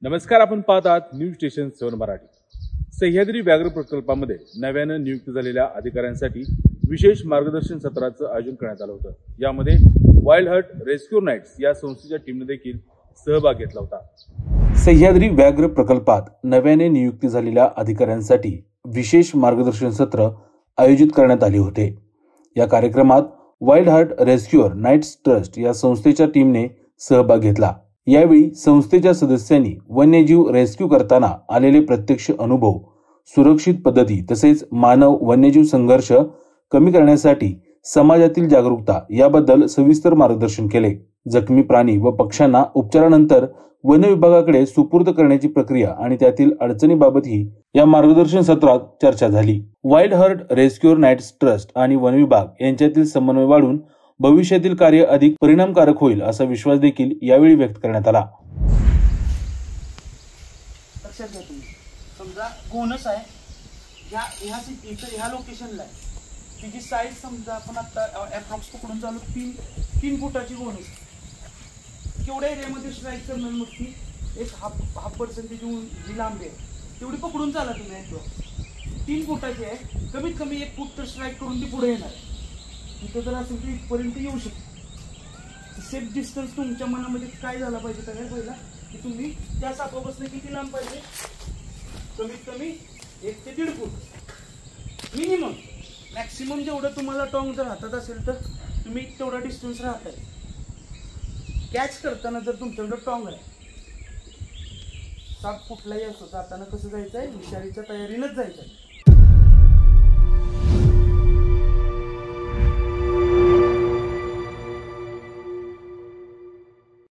नमस्कार, आपण पाहत आहात न्यूज स्टेशन 7 मराठी। सह्याद्री व्याघ्र प्रकल्पामध्ये नव्यानं नियुक्त झालेल्या अधिकाऱ्यांसाठी विशेष मार्गदर्शन सत्राचं आयोजन करण्यात आलं होतं। यामध्ये वाइल्ड हार्ट रेस्क्यू नाइट्स या संस्थेच्या टीमने देखील सहभाग घेतला होता। सह्याद्री व्याघ्र प्रकल्पात नव्याने नियुक्त झालेल्या अधिकाऱ्यांसाठी विशेष मार्गदर्शन सत्र आयोजित करण्यात आले होते। या कार्यक्रमात wild heart rescue knights trust या संस्थेच्या टीमने सहभाग घेतला। यावेळी संस्थेच्या सदस्यांनी वन्यजीव रेस्क्यू करताना आलेले प्रत्यक्ष अनुभव, सुरक्षित पद्धती तसेच मानव वन्यजीव संघर्ष कमी करण्यासाठी समाजातील जागरूकता याबद्दल सविस्तर मार्गदर्शन केले। जखमी प्राणी व पक्ष्यांना उपचारानंतर वन विभागाकडे सुपूर्द करण्याची प्रक्रिया आणि त्यातील अडचणीबाबतही या मार्गदर्शन सत्रात चर्चा झाली। Wild heart rescue knights trust आणि वन विभाग यांच्यातील समन्वय वाढून भविष्यातील कार्य अधिक परिणामकारक होईल असा विश्वास देखील यावेळी व्यक्त करण्यात आला। लक्षात घ्या, तुम्ही समजा गोनस आहे ह्या लोकेशनला आहे, तिची साईज समजा आपण आता अप्रॉक्स पकडून चालू 3 फुटाची गोनस केवढ्या एरियामध्ये स्ट्राईक करणार, मग ती एक हाफ पर्सेंटेज जी लांबी आहे तेवढी पकडून चाला तुम्ही। अप्रॉक्स 3 फुटाची आहे, कमीत कमी 1 फूट तर स्ट्राईक करून ती पुढे येणार। तिथं जर असेल तर इथपर्यंत येऊ शकते। सेफ डिस्टन्स तुमच्या मनामध्ये काय झाला पाहिजे सगळ्यात पहिला की तुम्ही त्या सापापासून किती लांब पाहिजे, कमीत कमी 1 ते 1.5 फूट मिनिमम। मॅक्सिमम जेवढं तुम्हाला टॉंग जर हातात असेल तर तुम्ही तेवढा डिस्टन्स राहताय। कॅच करताना जर तुमच्याकडे टॉंग आहे, साप कुठलाही असतो जाताना कसं जायचं आहे, विषारीच्या तयारीनंच जायचं आहे।